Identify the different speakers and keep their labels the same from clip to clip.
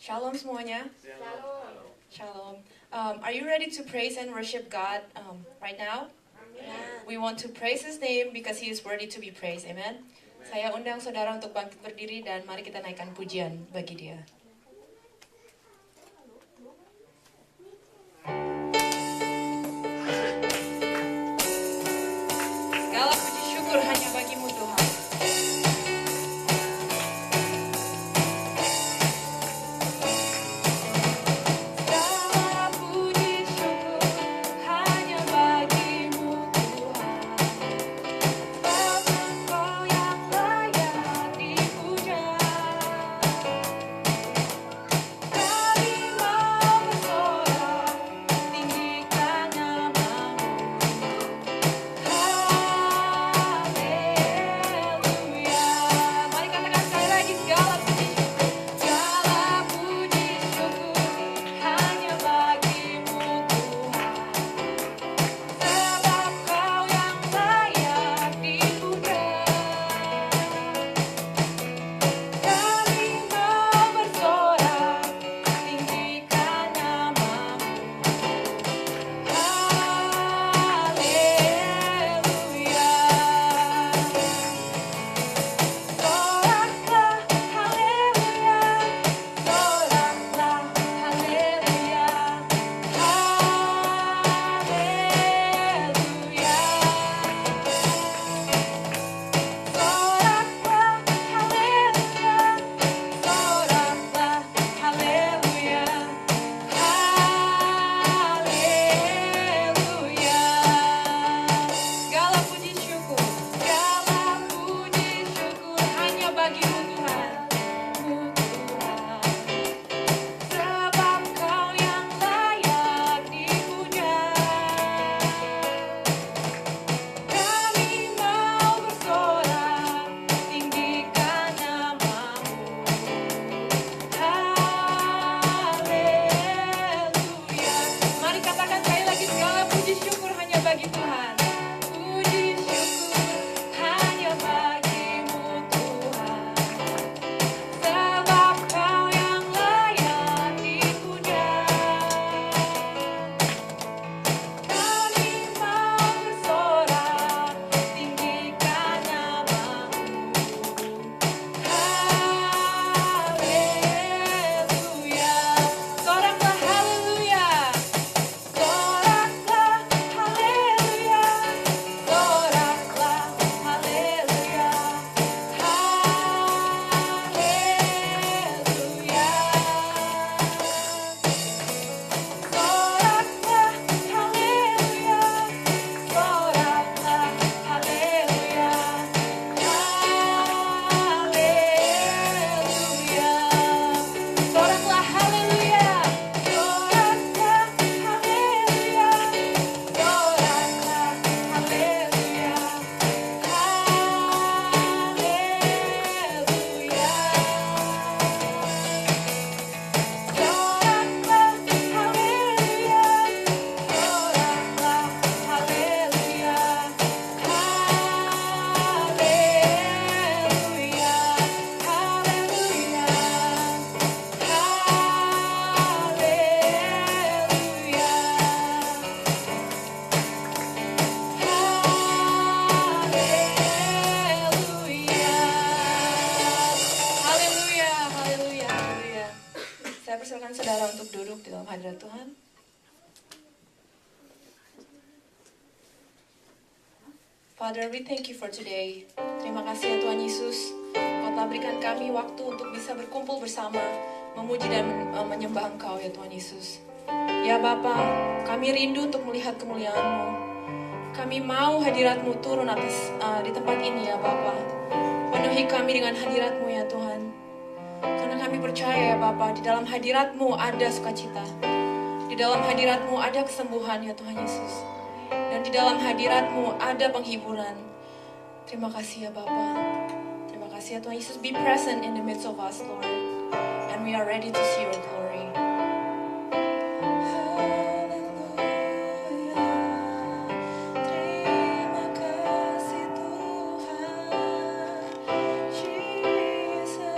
Speaker 1: Shalom semuanya.
Speaker 2: Shalom.
Speaker 1: Shalom. Are you ready to praise and worship God right now?
Speaker 2: Amen.
Speaker 1: We want to praise His name because He is worthy to be praised. Amen. Saya undang saudara untuk bangkit berdiri dan mari kita naikkan pujian bagi Dia. Segala puji syukur hanya bagi-Mu Tuhan. Segala puji syukur hanya bagi-Mu Tuhan. Sebab Engkau yang layak dipuja. Kami mau bersorak, tinggikan nama-Mu. Haleluya. Mari katakan sekali lagi, segala puji syukur hanya bagi-Mu Tuhan. Sebab Kau yang layak dipuja. Kami mau bersorak, tinggikan nama-Mu. Haleluya. Soraklah, haleluya. Soraklah, haleluya. Haleluya. Soraklah, haleluya. Soraklah, haleluya. Haleluya. Segala puji syukur hanya bagi-Mu Tuhan. Sebab Kau yang layak dipuja. Kami mau bersorak, tinggikan nama-Mu. Haleluya. Mari katakan sekali lagi, segala puji syukur hanya bagi Tuhan. Puji syukur hanya bagi-Mu Tuhan. Sebab Kau yang layak dipuja. Kami mau bersorak, tinggikan nama-Mu. Haleluya. Soraklah haleluya. Soraklah haleluya. Soraklah haleluya. Haleluya. Soraklah haleluya. Soraklah haleluya. Haleluya. Soraklah haleluya. Soraklah haleluya. Soraklah haleluya. Haleluya. Soraklah haleluya. Soraklah haleluya. Haleluya. Haleluya. Haleluya. Haleluya. Haleluya. Saya persilakan saudara untuk duduk di dalam hadirat Tuhan. Father, we thank you for today. Terima kasih ya Tuhan Yesus. Kau telah berikan kami waktu untuk bisa berkumpul bersama, memuji dan menyembah Engkau ya Tuhan Yesus. Ya Bapa, kami rindu untuk melihat kemuliaan-Mu. Kami mau hadirat-Mu turun di tempat ini ya Bapa. Penuhi kami dengan hadirat-Mu ya Tuhan. Karena kami percaya ya Bapa, di dalam hadirat-Mu ada sukacita. Di dalam hadirat-Mu ada kesembuhan ya Tuhan Yesus. Dan di dalam hadirat-Mu ada penghiburan. Terima kasih ya Bapa. Terima kasih ya Tuhan Yesus. Be present in the midst of us, Lord. And we are ready to see your glory. Haleluya. Terima kasih Tuhan. Jesus.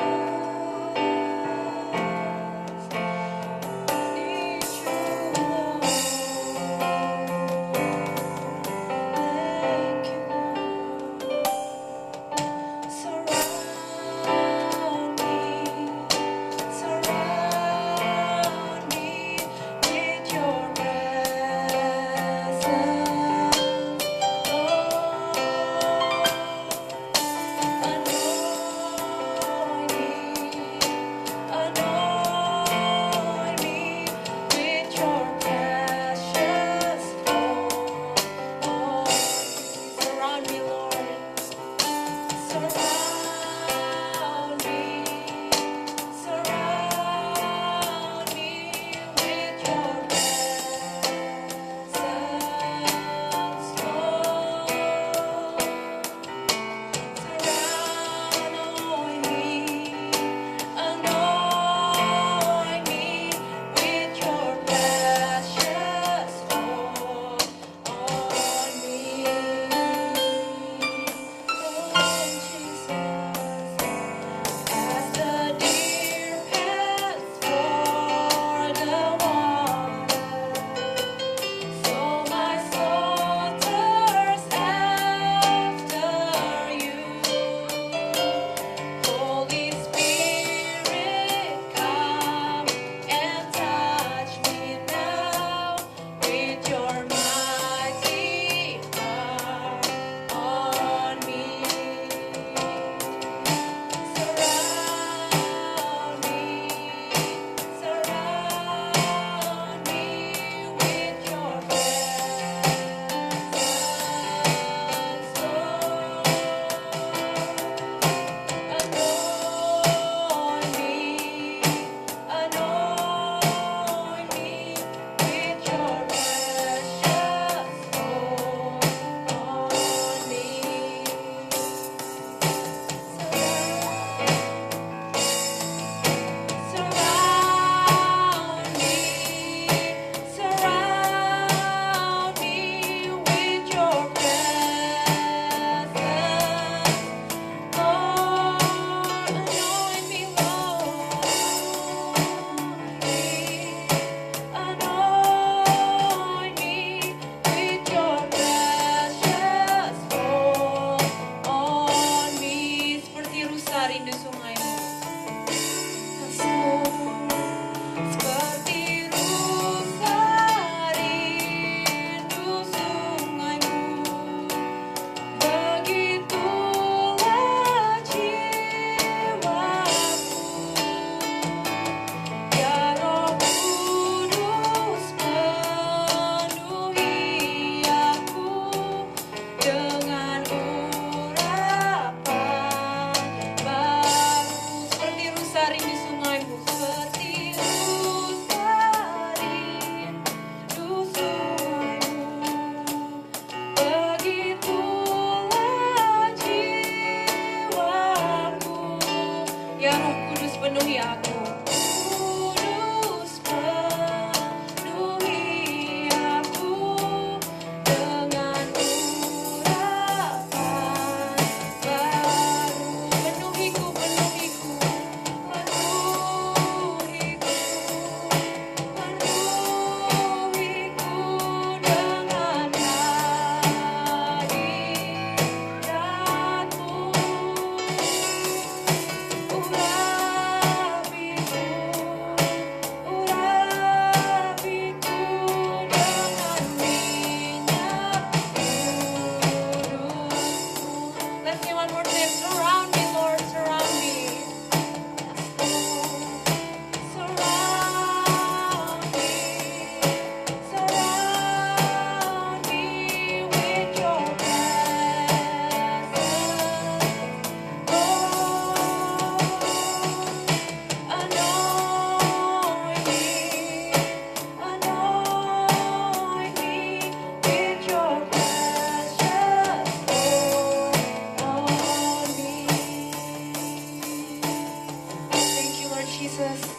Speaker 1: Jesus.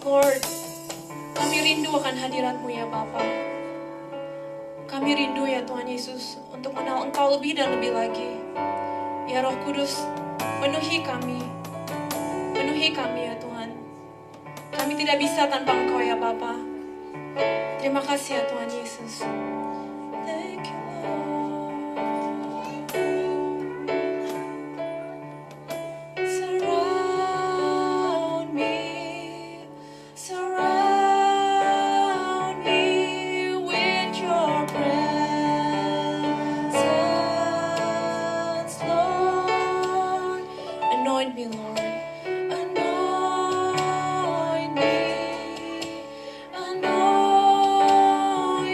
Speaker 1: Lord, kami rindu akan hadirat-Mu ya Bapa. Kami rindu ya Tuhan Yesus untuk mengenal Engkau lebih dan lebih lagi. Ya Roh Kudus, penuhi kami ya Tuhan. Kami tidak bisa tanpa Engkau ya Bapa. Terima kasih ya Tuhan Yesus. Thank you, Lord. Surround me with your presence, Lord. Anoint me, Lord. Anoint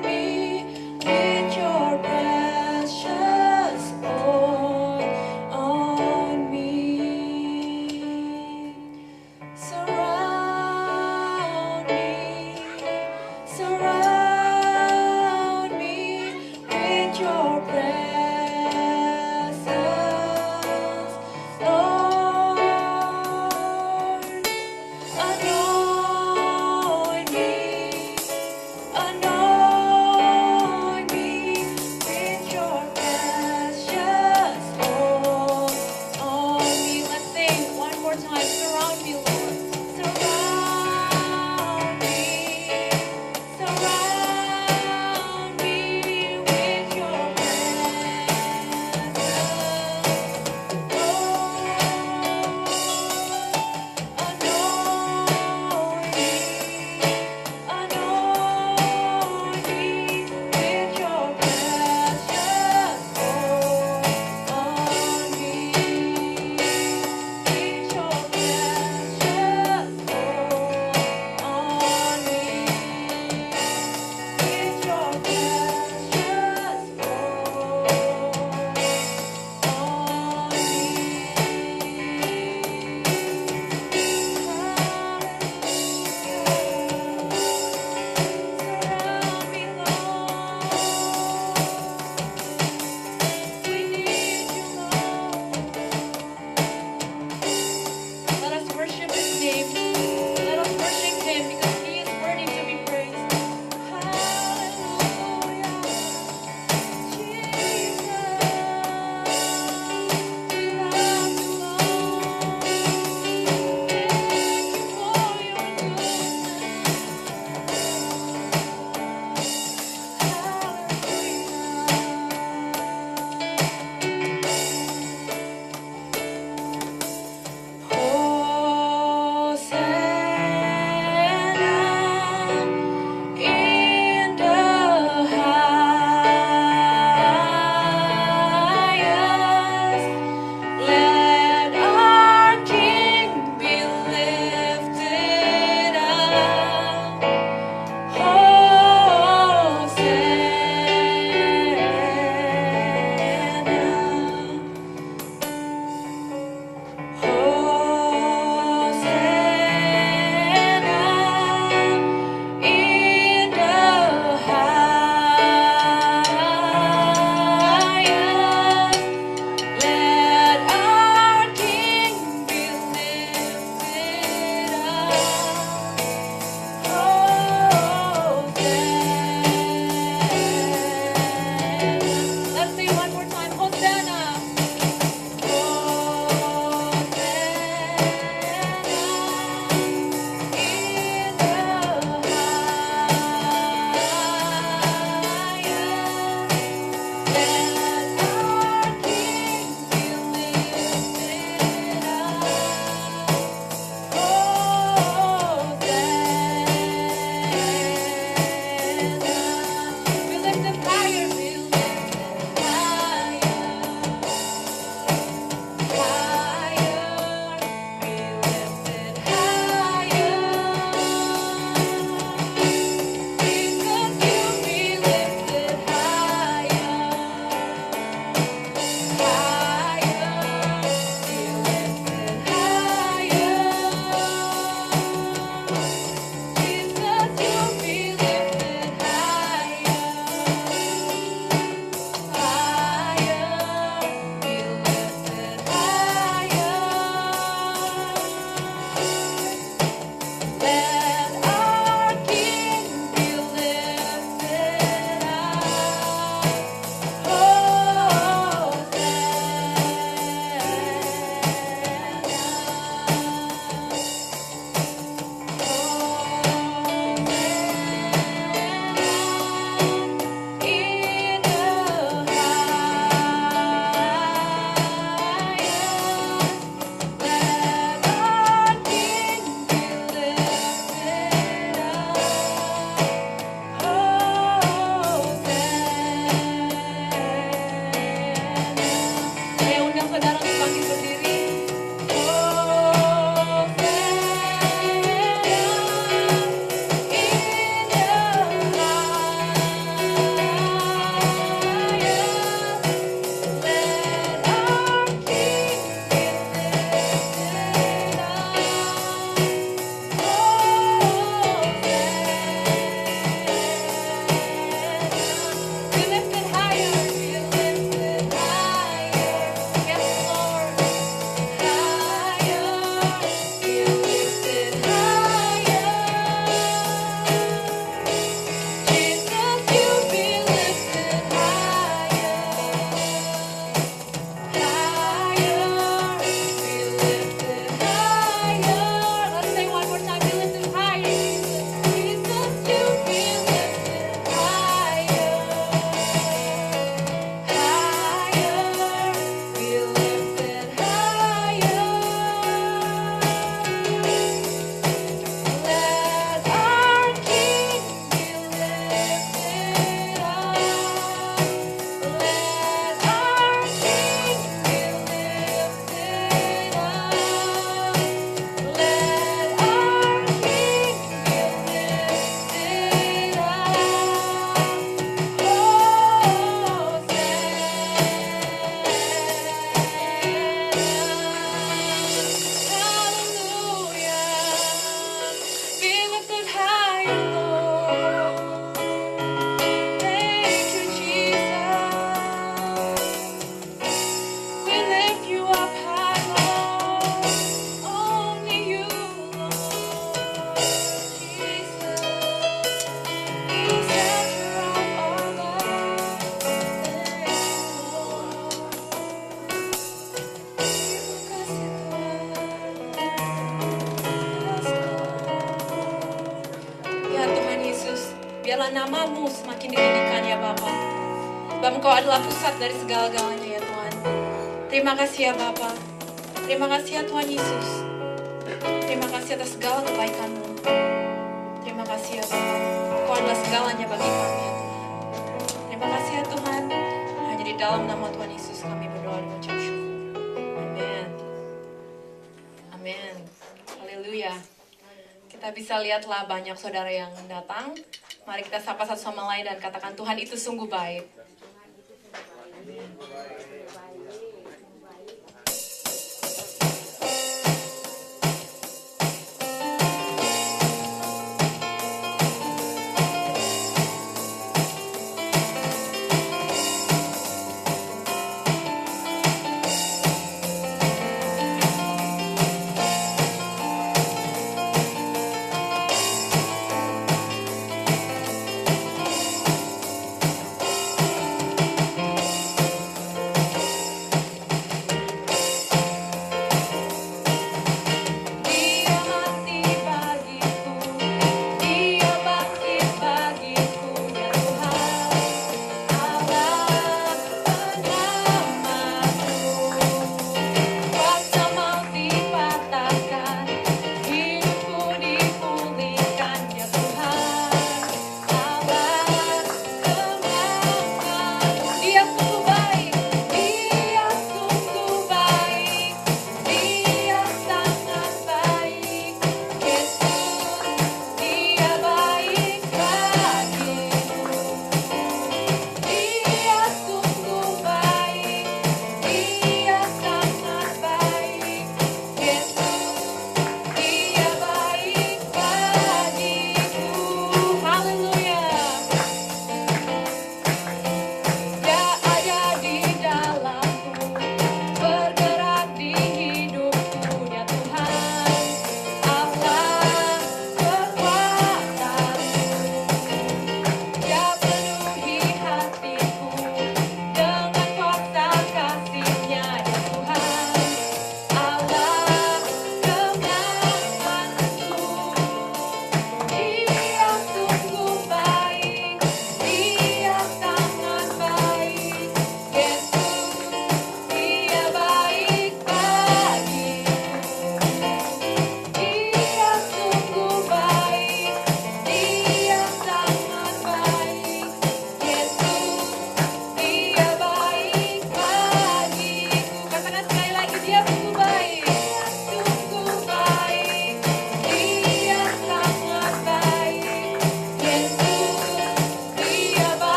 Speaker 1: me lift higher, Lord. Thank you, Jesus. We lift you up high, Lord. Only you, Lord. Jesus, the center of our life. Thank you, Lord. Terima kasih, Tuhan. Ya Tuhan Yesus, biarlah namamu semakin ditinggikan ya Bapa. Sebab Engkau adalah pusat dari segala-galanya ya Tuhan. Terima kasih ya Bapa. Terima kasih ya Tuhan Yesus. Terima kasih atas segala kebaikan-Mu. Terima kasih ya Bapa. Engkau adalah segalanya bagi kami ya Tuhan. Terima kasih ya Tuhan. Hanya di dalam nama Tuhan Yesus kami berdoa dan mengucap syukur. Amin. Amin. Haleluya. Kita bisa lihatlah banyak saudara yang datang. Mari kita sapa satu sama lain dan katakan Tuhan itu sungguh baik.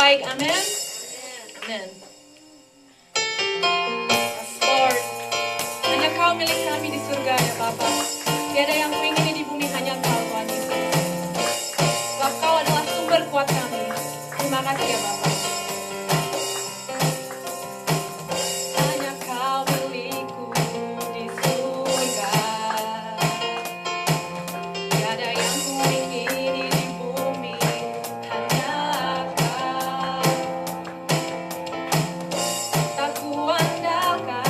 Speaker 1: baik. Amin. Amin. Yes, Lord. Hanya Kau milik kami di surga ya Bapa. Tiada yang kuingini di bumi, hanya Kau Tuhan Yesus. Sebab Kau adalah sumber kuat kami. Terima kasih ya Bapa. Hanya Kau milikku di surga. Tiada yang kuingini di bumi, hanya Kau. Tak kuandalkan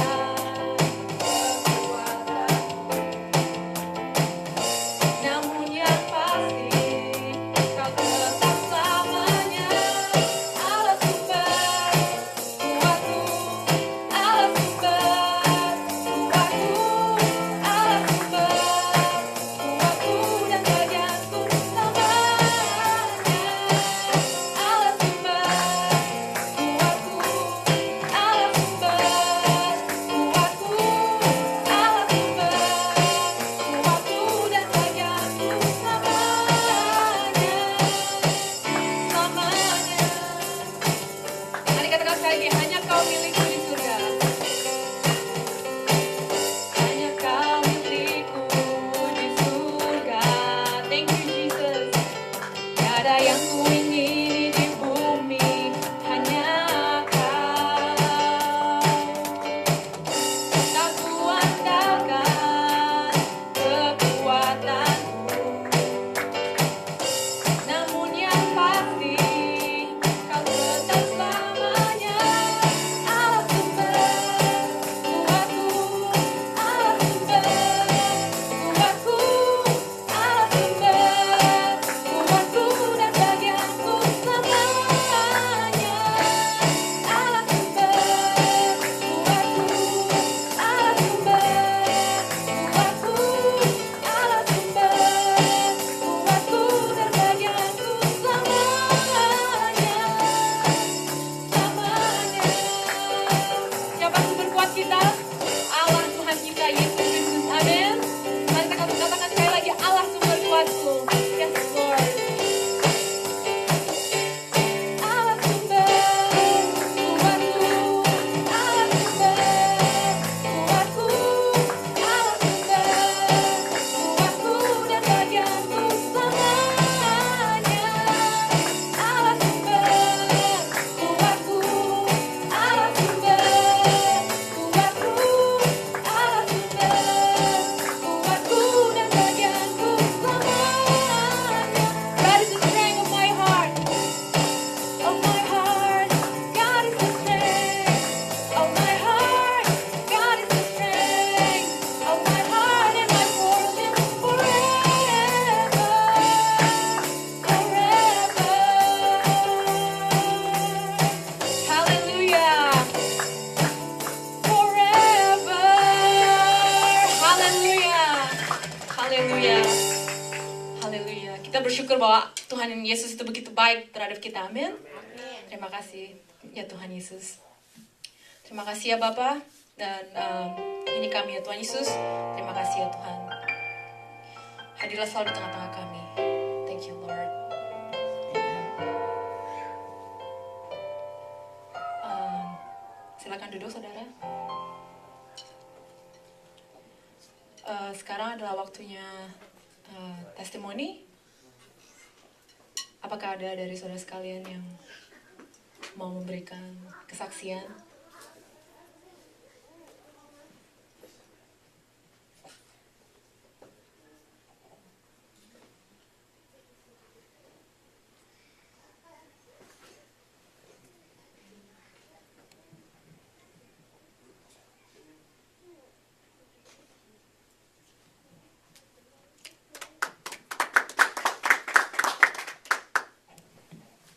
Speaker 1: kekuatanku, namun yang pasti Kau tetap selamanya. Allah sumber kuatku, Allah sumber kuatku, Allah sumber kuatku dan bagianku selamanya. Allah sumber kuatku, Allah sumber kuatku, Allah sumber kuatku dan bagianku selamanya. Selamanya. Mari katakan sekali lagi, hanya Kau milikku di surga. Hanya Kau milikku di surga. Thank you Jesus. Tiada yang kuingini di bumi, hanya Kau. Tak kuandalkan kekuatanku, namun yang pasti Kau tetap selamanya. Allah sumber kuatku, Allah sumber kuatku, Allah sumber kuatku dan bagianku selamanya. Allah sumber kuatku, Allah sumber kuatku, Allah sumber kuatku dan bagianku selamanya. Selamanya. Siapa sumber kuat kita? Allah Tuhan kita, Yesus Kristus. Amin. Mari kita katakan sekali lagi, Allah sumber kuatku. Yes Lord. Allah sumber kuatku, Allah sumber kuatku, Allah sumber kuatku dan bagianku selamanya. Allah sumber kuatku, Allah sumber kuatku, Allah sumber kuatku dan bagianku selamanya. God is the strength of my heart. Of my heart, God is the strength. Of my heart, God is the strength. Of my heart and my portion forever, forever. Hallelujah, forever. Hallelujah, hallelujah, hallelujah. Kita bersyukur bahwa Tuhan Yesus itu begitu baik terhadap kita. Amin. Terima kasih ya Tuhan Yesus. Terima kasih ya Bapa. Dan ini kami ya Tuhan Yesus. Terima kasih ya Tuhan. Hadirlah selalu di tengah-tengah kami. Thank you Lord. Silakan duduk saudara. Sekarang adalah waktunya testimoni. Apakah ada dari saudara sekalian yang mau memberikan kesaksian?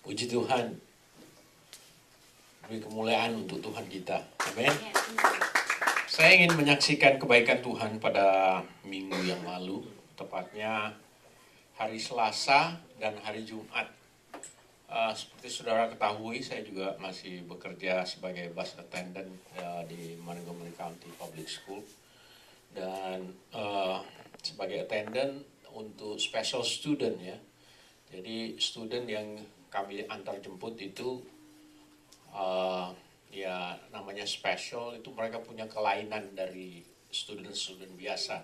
Speaker 2: Puji Tuhan. Beri kemuliaan untuk Tuhan kita. Amin. Saya ingin menyaksikan kebaikan Tuhan pada minggu yang lalu, tepatnya hari Selasa dan hari Jumat. Seperti saudara ketahui, saya juga masih bekerja sebagai bus attendant di Montgomery County Public School. Dan sebagai attendant untuk special student ya. Jadi student yang kami antar jemput itu ya namanya special, itu mereka punya kelainan dari student-student biasa.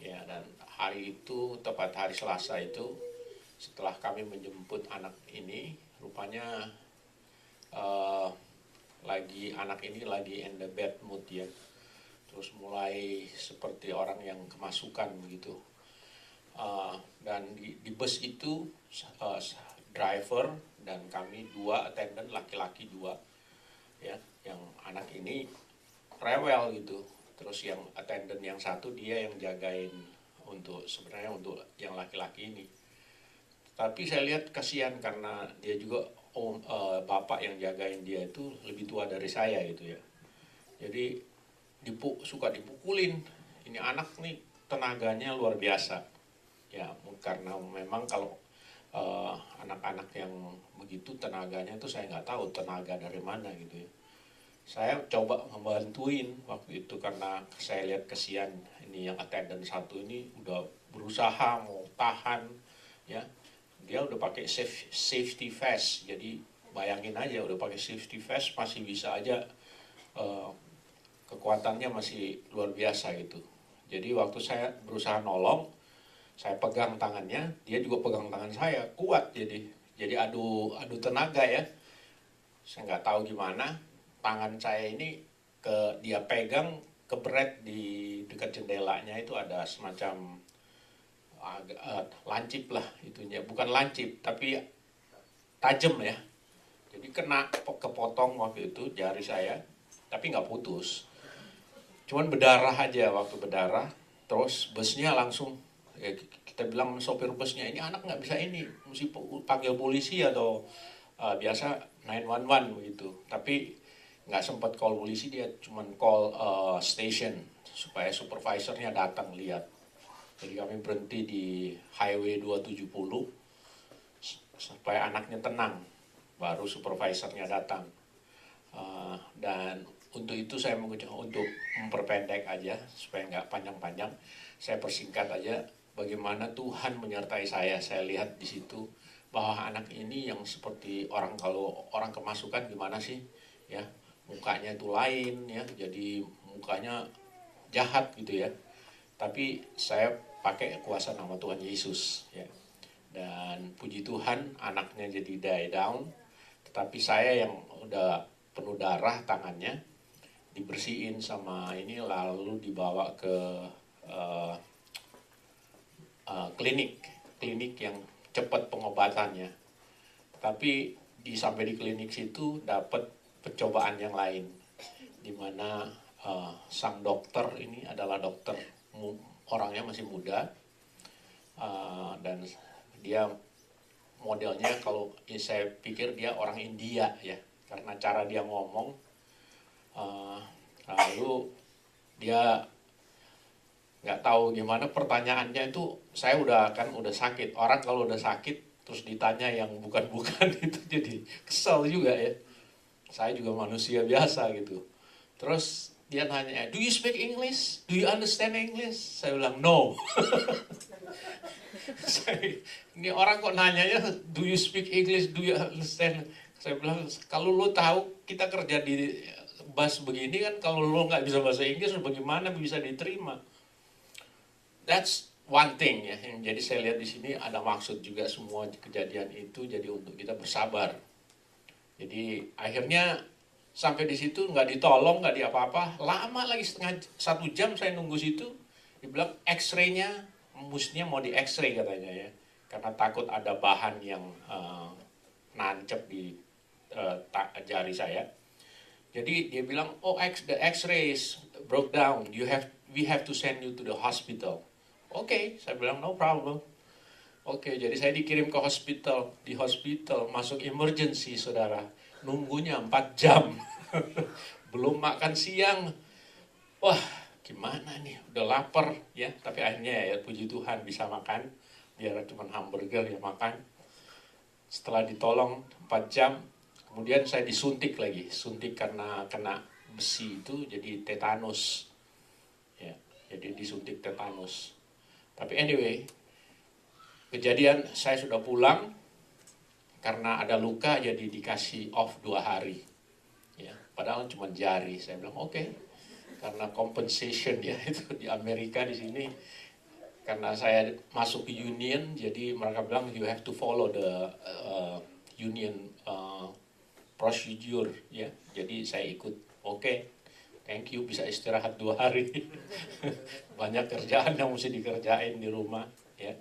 Speaker 2: Ya, dan hari itu tepat hari Selasa itu setelah kami menjemput anak ini, rupanya anak ini lagi in the bad mood ya. Terus mulai seperti orang yang kemasukan begitu. Dan di bus itu driver dan kami 2 attendant, laki-laki 2 ya, yang anak ini rewel gitu. Terus yang attendant yang satu dia yang jagain sebenarnya untuk yang laki-laki ini. Tapi saya lihat kasihan karena dia juga bapak yang jagain dia itu lebih tua dari saya gitu ya. Jadi suka dipukulin. Ini anak nih tenaganya luar biasa. Ya, karena memang kalau anak-anak yang begitu tenaganya itu saya nggak tahu tenaga dari mana gitu ya. Saya coba membantuin waktu itu karena saya lihat kesian ini yang attendant satu ini udah berusaha mau tahan ya. Dia udah pakai safety vest, jadi bayangin aja udah pakai safety vest masih bisa aja kekuatannya masih luar biasa gitu. Jadi waktu saya berusaha nolong, saya pegang tangannya, dia juga pegang tangan saya, kuat jadi adu tenaga ya. Saya nggak tahu gimana, tangan saya ini dia pegang keberet di dekat jendelanya itu ada semacam lancip lah itunya, bukan lancip tapi tajam ya. Jadi kena kepotong waktu itu jari saya, tapi nggak putus. Cuman berdarah aja, waktu berdarah, terus busnya langsung kita bilang sopir busnya, ini anak nggak bisa ini, mesti panggil polisi atau biasa 911 begitu. Tapi nggak sempat call polisi, dia cuman call station supaya supervisornya datang lihat. Jadi kami berhenti di highway 270 supaya anaknya tenang, baru supervisornya datang. Dan untuk itu saya untuk memperpendek aja supaya nggak panjang-panjang, saya persingkat aja bagaimana Tuhan menyertai saya. Saya lihat di situ bahwa anak ini yang seperti kalau orang kemasukan gimana sih ya, mukanya itu lain ya, jadi mukanya jahat gitu ya. Tapi saya pakai kuasa nama Tuhan Yesus ya. Dan puji Tuhan anaknya jadi die down, tetapi saya yang udah penuh darah tangannya dibersihin sama ini lalu dibawa ke klinik yang cepat pengobatannya. Tapi sampai di klinik situ dapat percobaan yang lain, di mana sang dokter ini adalah dokter orangnya masih muda, dan dia modelnya kalau saya pikir dia orang India ya, karena cara dia ngomong. Lalu dia nggak tahu gimana pertanyaannya itu, saya udah sakit. Orang kalau udah sakit terus ditanya yang bukan-bukan itu jadi kesel juga ya. Saya juga manusia biasa gitu. Terus dia nanya, do you speak English? Do you understand English? Saya bilang no. Ini orang kok nanyanya, do you speak English? Do you understand? Saya bilang, kalau lo tahu kita kerja di bus begini kan, kalau lo nggak bisa bahasa Inggris, bagaimana bisa diterima? That's one thing ya. Jadi saya lihat di sini ada maksud juga semua kejadian itu jadi untuk kita bersabar. Jadi akhirnya sampai di situ nggak ditolong, nggak diapa-apa, lama lagi 1 jam saya nunggu situ. Dibilang X-ray-nya mestinya mau di X-ray katanya ya, karena takut ada bahan yang nancep di jari saya. Jadi dia bilang, oh the X-rays broke down, we have to send you to the hospital. Oke, saya bilang no problem. Oke, jadi saya dikirim ke hospital. Di hospital masuk emergency, saudara. Nunggunya 4 jam. Belum makan siang. Wah, gimana nih? Udah lapar ya. Tapi akhirnya ya puji Tuhan bisa makan. Biar cuma hamburger ya makan. Setelah ditolong 4 jam, kemudian saya disuntik lagi. Suntik karena kena besi itu jadi tetanus. Ya, jadi disuntik tetanus. Tapi anyway, kejadian saya sudah pulang, karena ada luka jadi dikasih off 2 hari. Ya, padahal cuma jari. Saya bilang oke. Karena compensation ya itu di Amerika di sini. Karena saya masuk ke union, jadi mereka bilang you have to follow the union procedure ya. Jadi saya ikut. Oke. Thank you, bisa istirahat 2 hari. Banyak kerjaan yang mesti dikerjain di rumah ya.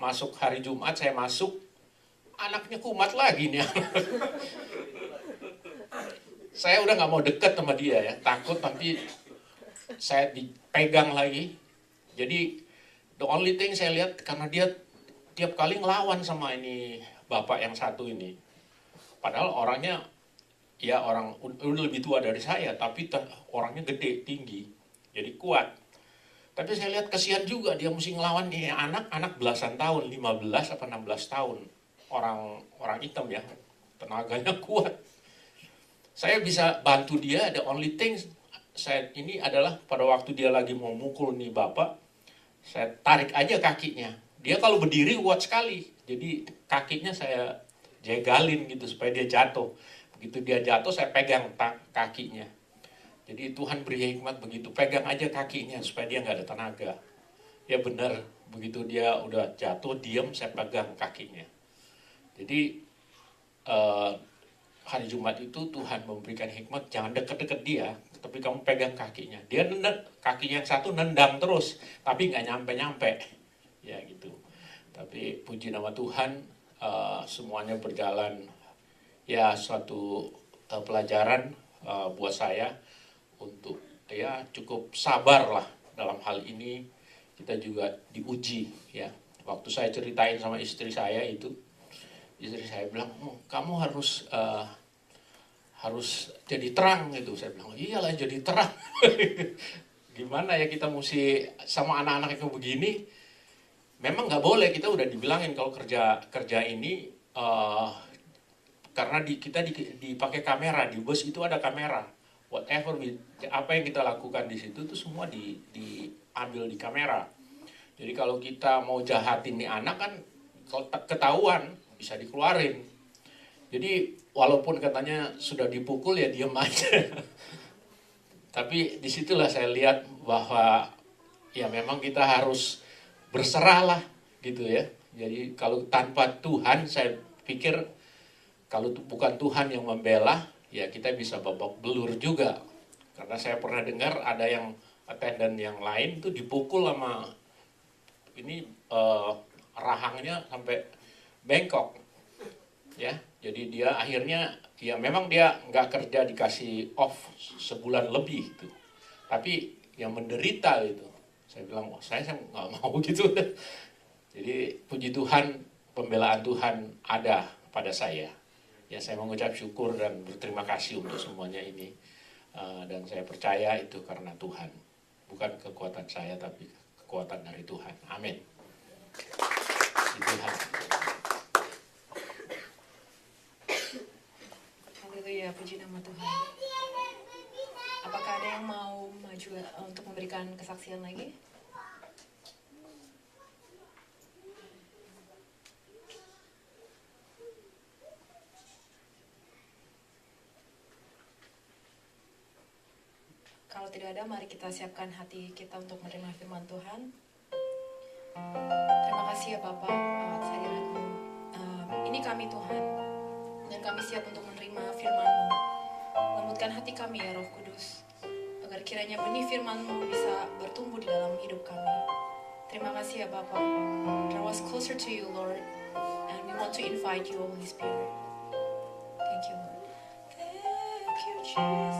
Speaker 2: Masuk hari Jumat saya masuk, anaknya kumat lagi nih. Saya udah nggak mau deket sama dia ya, takut nanti saya dipegang lagi. Jadi the only thing saya lihat, karena dia tiap kali ngelawan sama ini bapak yang satu ini. Padahal orangnya ya orang udah lebih tua dari saya, tapi orangnya gede, tinggi, jadi kuat. Tapi saya lihat kasihan juga dia mesti ngelawan ini anak belasan tahun, 15 apa 16 tahun. Orang hitam ya, tenaganya kuat. Saya bisa bantu dia, the only thing saya ini adalah pada waktu dia lagi mau mukul nih bapak, saya tarik aja kakinya. Dia kalau berdiri kuat sekali, jadi kakinya saya jegalin gitu supaya dia jatuh. Begitu dia jatuh saya pegang kakinya. Jadi Tuhan beri hikmat begitu, pegang aja kakinya supaya dia nggak ada tenaga. Ya benar, begitu dia udah jatuh diam saya pegang kakinya. Jadi hari Jumat itu Tuhan memberikan hikmat, jangan deket-deket dia, tapi kamu pegang kakinya. Dia kakinya yang satu nendang terus, tapi nggak nyampe-nyampe. Ya gitu. Tapi puji nama Tuhan, semuanya berjalan. Ya suatu pelajaran buat saya untuk ya cukup sabar lah dalam hal ini. Kita juga diuji ya. Waktu saya ceritain sama istri saya itu, istri saya bilang, kamu harus jadi terang gitu. Saya bilang, iyalah jadi terang. Gimana ya kita mesti sama anak-anak yang begini. Memang nggak boleh, kita udah dibilangin kalau kerja ini karena kita dipakai kamera, di bus itu ada kamera. Whatever apa yang kita lakukan di situ itu semua diambil di kamera. Jadi kalau kita mau jahatin nih anak kan, kalau ketahuan bisa dikeluarin. Jadi walaupun katanya sudah dipukul ya diam aja. Tapi disitulah saya lihat bahwa ya memang kita harus berserah lah gitu ya. Jadi kalau tanpa Tuhan saya pikir kalau bukan Tuhan yang membela, ya kita bisa babak belur juga. Karena saya pernah dengar ada yang attendant yang lain tuh dipukul sama ini rahangnya sampai bengkok. Ya, jadi dia akhirnya ya memang dia nggak kerja dikasih off sebulan lebih itu. Tapi yang menderita itu, saya bilang saya nggak mau gitu. Jadi puji Tuhan, pembelaan Tuhan ada pada saya. Ya saya mengucap syukur dan berterima kasih untuk semuanya ini. Dan saya percaya itu karena Tuhan. Bukan kekuatan saya tapi kekuatan dari Tuhan. Amin. Puji Tuhan.
Speaker 1: Haleluya, puji nama Tuhan. Apakah ada yang mau maju untuk memberikan kesaksian lagi? Kalau tidak ada, mari kita siapkan hati kita untuk menerima firman Tuhan. Terima kasih ya Bapak atas hadirat-Mu. Ini kami Tuhan, dan kami siap untuk menerima firman-Mu. Lembutkan hati kami ya Roh Kudus, agar kiranya benih firman-Mu bisa bertumbuh di dalam hidup kami. Terima kasih ya Bapak. Draw us closer to you, Lord, and we want to invite you, Holy Spirit. Thank you, Lord. Thank you, Jesus.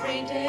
Speaker 1: Every day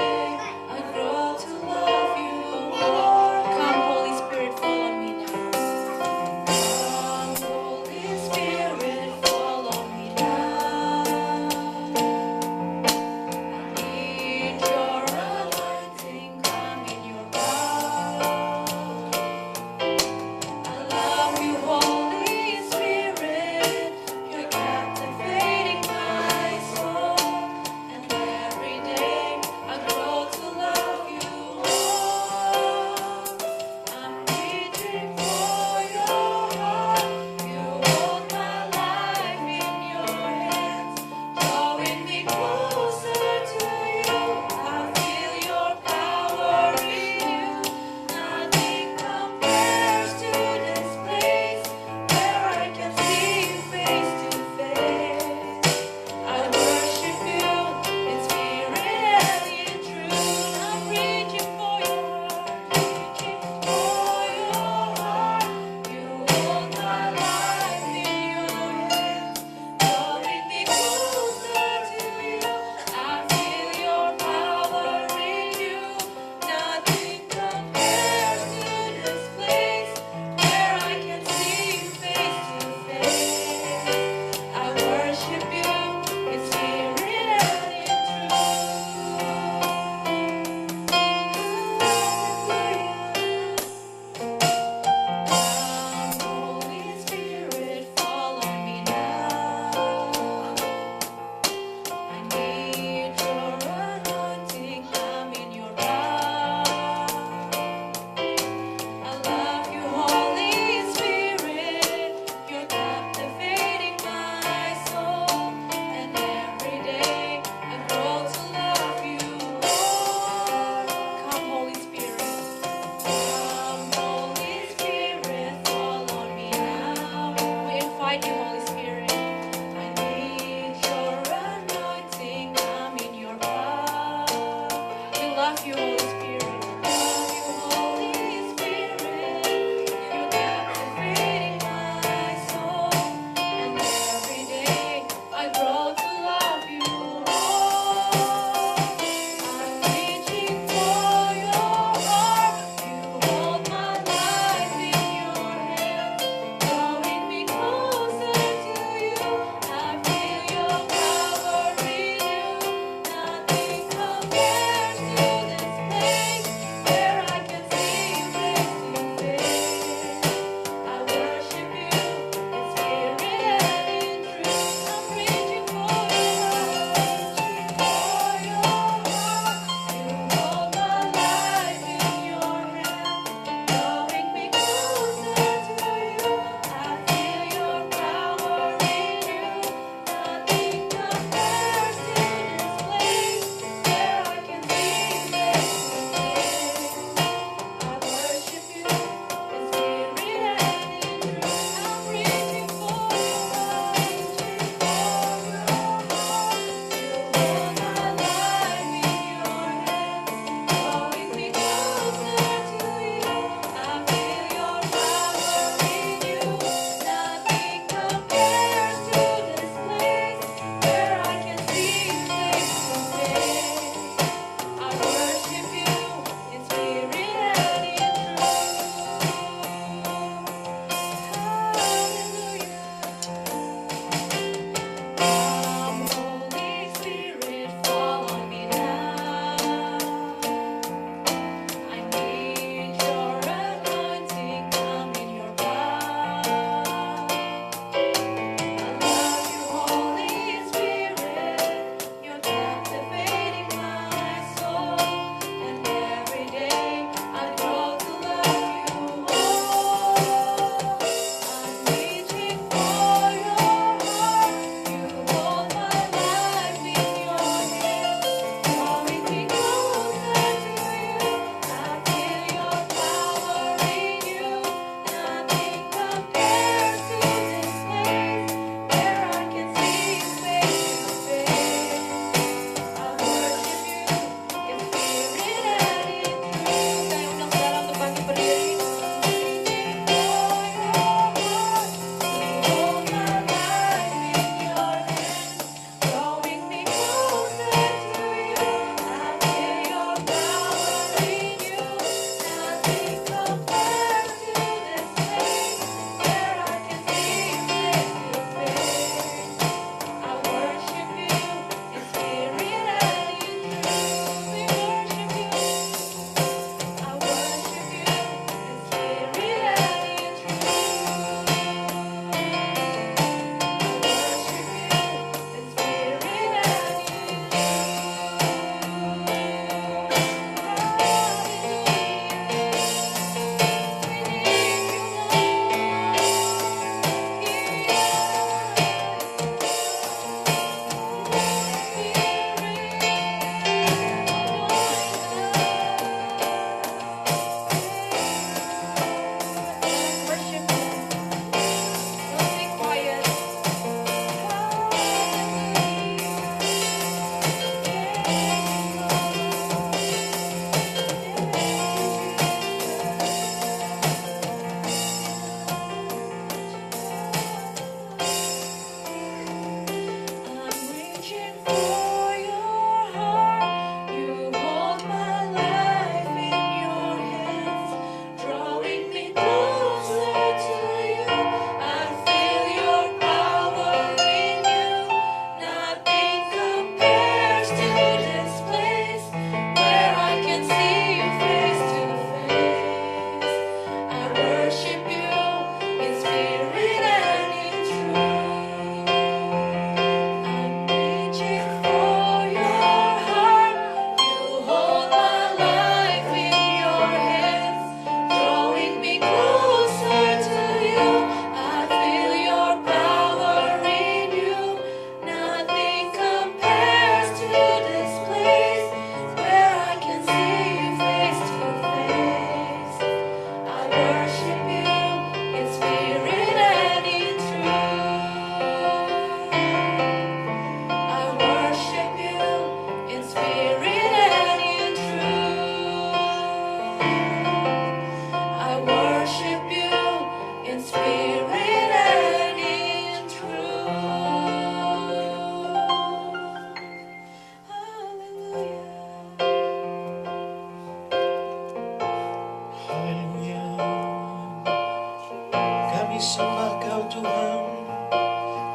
Speaker 2: sembah Kau Tuhan,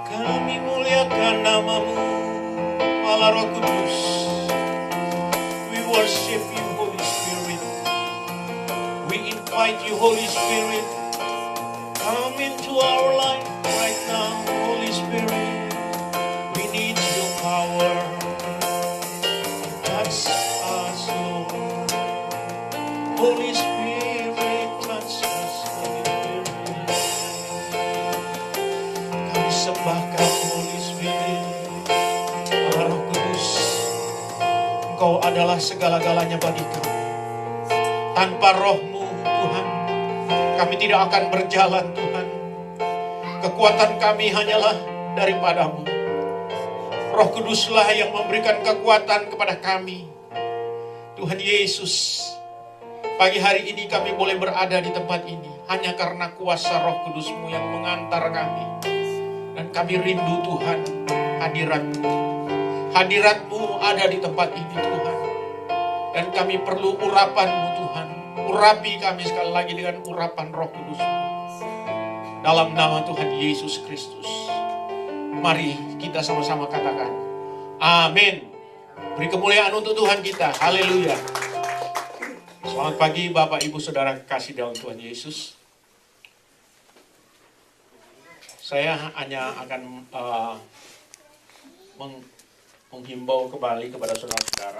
Speaker 2: kami muliakan nama-Mu, Allah Roh Kudus. We worship You, Holy Spirit. We invite You, Holy Spirit. Come into our life right now, Holy Spirit. We need Your power. Touch us, Lord. Holy Spirit, touch us, Holy Spirit. Kami sembah Kau, Holy Spirit. Allah Roh Kudus, Engkau adalah segala-galanya bagi kami. Tanpa Roh-Mu, Tuhan, kami tidak akan berjalan, Tuhan. Kekuatan kami hanyalah daripada-Mu. Roh Kuduslah yang memberikan kekuatan kepada kami. Tuhan Yesus, pagi hari ini kami boleh berada di tempat ini hanya karena kuasa Roh Kudus-Mu yang mengantar kami. Dan kami rindu, Tuhan, hadirat-Mu. Hadirat-Mu ada di tempat ini, Tuhan. Dan kami perlu urapan-Mu, Tuhan. Urapi kami sekali lagi dengan urapan Roh Kudus-Mu. Dalam nama Tuhan Yesus Kristus. Mari kita sama-sama katakan, amin. Beri kemuliaan untuk Tuhan kita. Haleluya. Selamat pagi Bapak Ibu Saudara kasih dalam Tuhan Yesus. Saya hanya akan menghimbau kembali kepada saudara-saudara